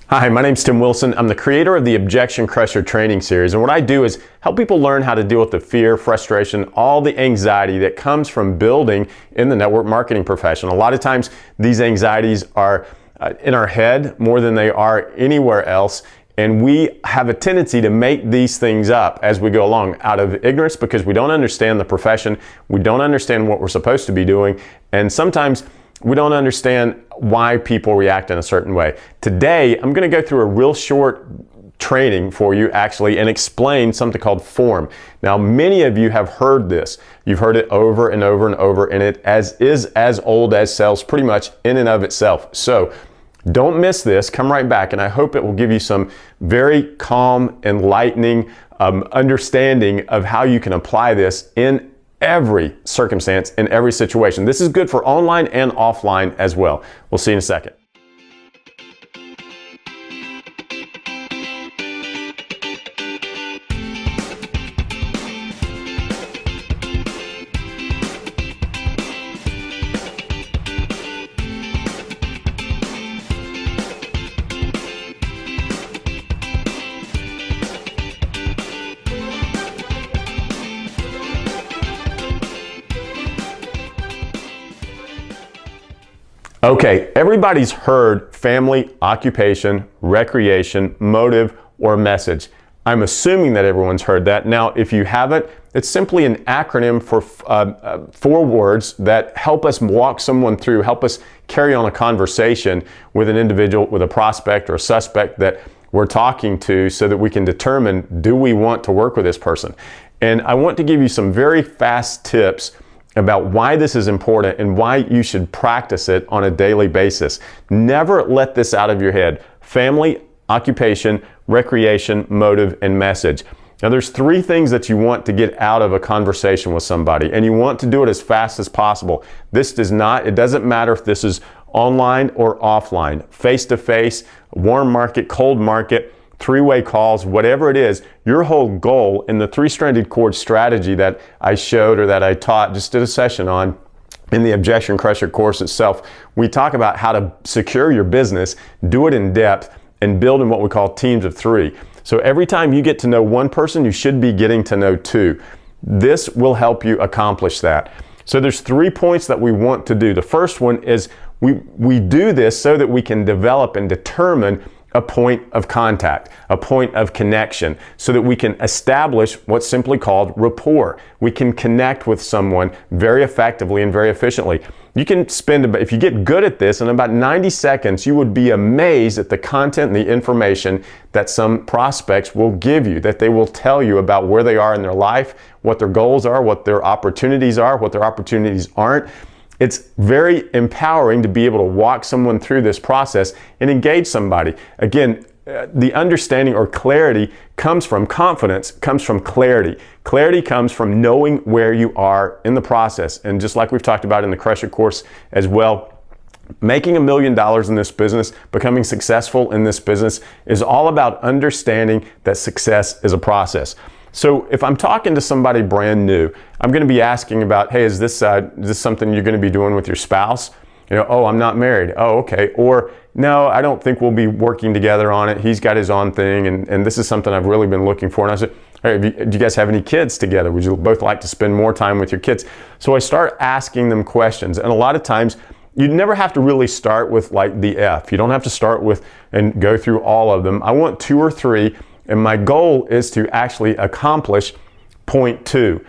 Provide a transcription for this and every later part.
Hi, my name's Tim Wilson. I'm the creator of the Objection Crusher training series, and what I do is help people learn how to deal with the fear, frustration, all the anxiety that comes from building in the network marketing profession. A lot of times these anxieties are in our head more than they are anywhere else, and we have a tendency to make these things up as we go along out of ignorance because we don't understand the profession, we don't understand what we're supposed to be doing, and sometimes we don't understand why people react in a certain way. Today, I'm going to go through a real short training for you actually and explain something called form. Now, many of you have heard this. You've heard it over and over and over, and it is as old as sales pretty much in and of itself. So don't miss this. Come right back, and I hope it will give you some very calm, enlightening understanding of how you can apply this in every circumstance, in every situation. This is good for online and offline as well. We'll see you in a second. Okay, everybody's heard family, occupation, recreation, motive, or message. I'm assuming that everyone's heard that. Now, if you haven't, it's simply an acronym for four words that help us walk someone through, help us carry on a conversation with an individual, with a prospect or a suspect that we're talking to so that we can determine, do we want to work with this person? And I want to give you some very fast tips about why this is important and why you should practice it on a daily basis. Never let this out of your head. Family, occupation, recreation, motive, and message. Now there's three things that you want to get out of a conversation with somebody, and you want to do it as fast as possible. It doesn't matter if this is online or offline, face-to-face, warm market, cold market, three-way calls, whatever it is, your whole goal in the three-stranded cord strategy that I showed or that I taught, just did a session on in the Objection Crusher course itself, we talk about how to secure your business, do it in depth, and build in what we call teams of three. So every time you get to know one person, you should be getting to know two. This will help you accomplish that. So there's 3 points that we want to do. The first one is we do this so that we can develop and determine a point of contact, a point of connection, so that we can establish what's simply called rapport. We can connect with someone very effectively and very efficiently. You can if you get good at this, in about 90 seconds, you would be amazed at the content and the information that some prospects will give you, that they will tell you about where they are in their life, what their goals are, what their opportunities are, what their opportunities aren't. It's very empowering to be able to walk someone through this process and engage somebody. Again, the understanding or clarity comes from confidence, comes from clarity. Clarity comes from knowing where you are in the process. And just like we've talked about in the Crusher course as well, making $1 million in this business, becoming successful in this business is all about understanding that success is a process. So if I'm talking to somebody brand new, I'm going to be asking about, hey, is this something you're going to be doing with your spouse? Oh, I'm not married. Oh, okay. Or no, I don't think we'll be working together on it. He's got his own thing, and this is something I've really been looking for. And I said, hey, do you guys have any kids together? Would you both like to spend more time with your kids? So I start asking them questions, and a lot of times you never have to really start with like the F. You don't have to start with and go through all of them. I want 2 or 3. And my goal is to actually accomplish point 2.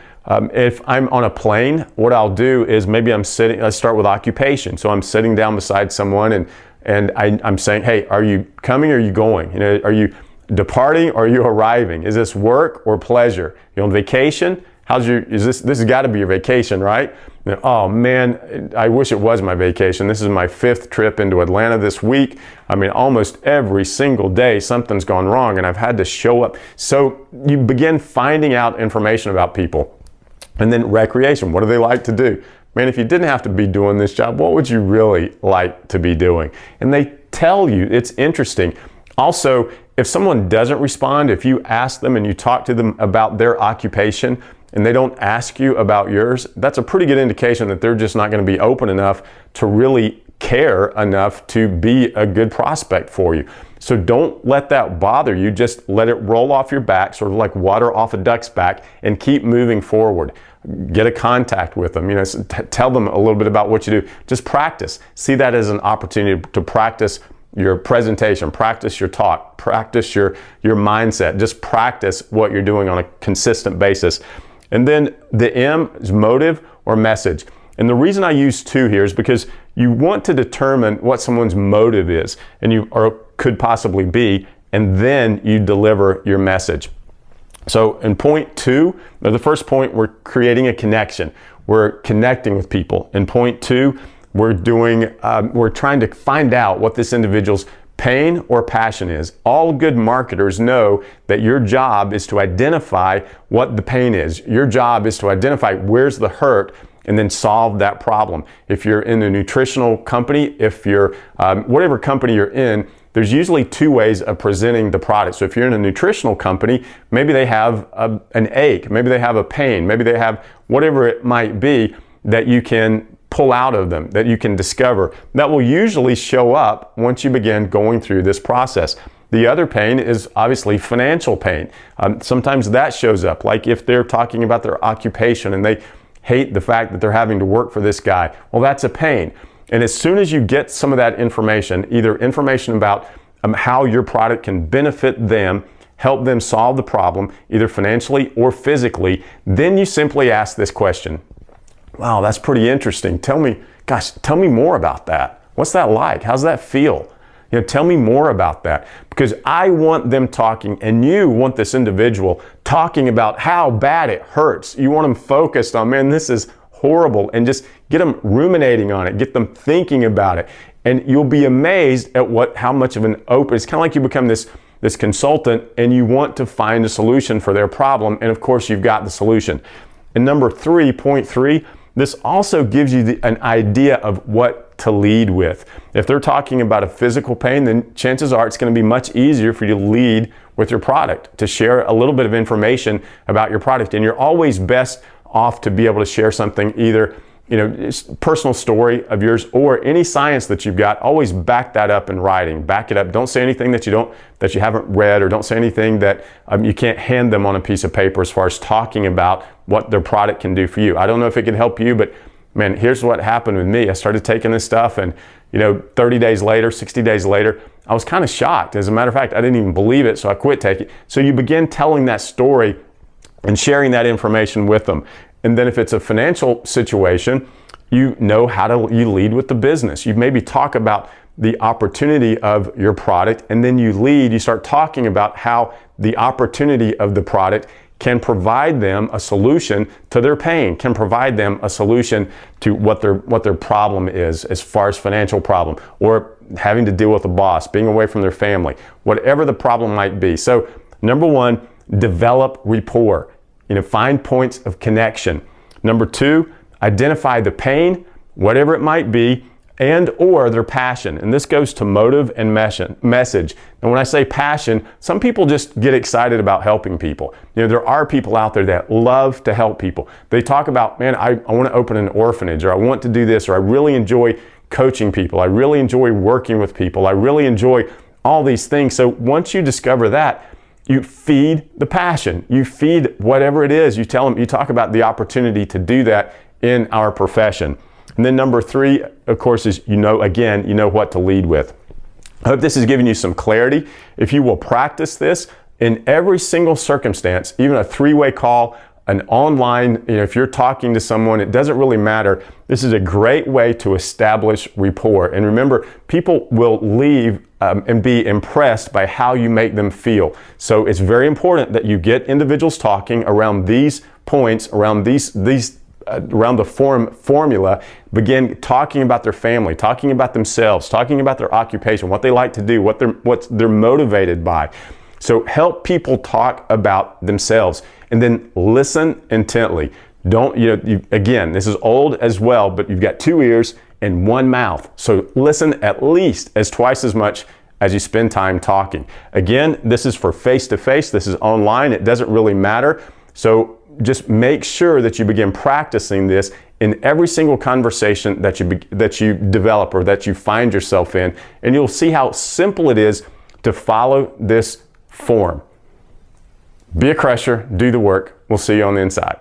If I'm on a plane, what I'll do is maybe I start with occupation. So I'm sitting down beside someone and I'm saying, hey, are you coming or are you going? Are you departing or are you arriving? Is this work or pleasure? You on vacation? This has got to be your vacation, right? Oh man, I wish it was my vacation. This is my 5th trip into Atlanta this week. I mean, almost every single day something's gone wrong and I've had to show up. So you begin finding out information about people. And then recreation, what do they like to do? Man, if you didn't have to be doing this job, what would you really like to be doing? And they tell you. It's interesting. Also, if someone doesn't respond, if you ask them and you talk to them about their occupation, and they don't ask you about yours, that's a pretty good indication that they're just not going to be open enough to really care enough to be a good prospect for you. So don't let that bother you. Just let it roll off your back, sort of like water off a duck's back, and keep moving forward. Get a contact with them. Tell them a little bit about what you do. Just practice. See that as an opportunity to practice your presentation, practice your talk, practice your mindset. Just practice what you're doing on a consistent basis. And then the M is motive or message. And the reason I use 2 here is because you want to determine what someone's motive is, and could possibly be, and then you deliver your message. So in point 2, the first point, we're creating a connection. We're connecting with people. In point 2, we're trying to find out what this individual's pain or passion is. All good marketers know that your job is to identify what the pain is. Your job is to identify where's the hurt and then solve that problem. If you're in a nutritional company, if you're whatever company you're in, there's usually 2 ways of presenting the product. So if you're in a nutritional company, maybe they have an ache, maybe they have a pain, maybe they have whatever it might be that you can pull out of them, that you can discover. That will usually show up once you begin going through this process. The other pain is obviously financial pain. Sometimes that shows up, like if they're talking about their occupation and they hate the fact that they're having to work for this guy. Well, that's a pain. And as soon as you get some of that information, either information about how your product can benefit them, help them solve the problem, either financially or physically, then you simply ask this question. Wow, that's pretty interesting. Tell me more about that. What's that like? How's that feel? Tell me more about that, because I want them talking, and you want this individual talking about how bad it hurts. You want them focused on, man, this is horrible, and just get them ruminating on it, get them thinking about it. And you'll be amazed at how much of an it's kind of like you become this consultant and you want to find a solution for their problem. And of course, you've got the solution. And number 3, point 3, this also gives you an idea of what to lead with. If they're talking about a physical pain, then chances are it's going to be much easier for you to lead with your product, to share a little bit of information about your product. And you're always best off to be able to share something, either personal story of yours or any science that you've got. Always back that up in writing. Back it up. Don't say anything that you haven't read, or don't say anything that you can't hand them on a piece of paper as far as talking about what their product can do for you. I don't know if it can help you, but man, here's what happened with me. I started taking this stuff, and 30 days later, 60 days later, I was kind of shocked. As a matter of fact, I didn't even believe it, so I quit taking it. So you begin telling that story and sharing that information with them. And then if it's a financial situation, you know how you lead with the business. You maybe talk about the opportunity of your product, and then you start talking about how the opportunity of the product can provide them a solution to their pain, can provide them a solution to what their problem is as far as financial problem, or having to deal with a boss, being away from their family, whatever the problem might be. So number 1, develop rapport. Find points of connection. Number 2, identify the pain, whatever it might be, and or their passion. And this goes to motive and message. And when I say passion, some people just get excited about helping people. There are people out there that love to help people. They talk about, man, I want to open an orphanage, or I want to do this, or I really enjoy coaching people. I really enjoy working with people. I really enjoy all these things. So once you discover that, you feed the passion. You feed whatever it is. You tell them, you talk about the opportunity to do that in our profession. And then number 3, of course, is you know what to lead with. I hope this has given you some clarity. If you will practice this in every single circumstance, even a 3-way call, an online, if you're talking to someone, it doesn't really matter. This is a great way to establish rapport. And remember, people will leave and be impressed by how you make them feel. So it's very important that you get individuals talking around these points, around around the formula. Begin talking about their family, talking about themselves, talking about their occupation, what they like to do, what they're motivated by. So help people talk about themselves, and then listen intently. Don't, again, this is old as well, but you've got 2 ears and 1 mouth. So listen at least twice as much as you spend time talking. Again, this is for face-to-face. This is online. It doesn't really matter. So just make sure that you begin practicing this in every single conversation that you develop or that you find yourself in, and you'll see how simple it is to follow this form. Be a crusher, do the work. We'll see you on the inside.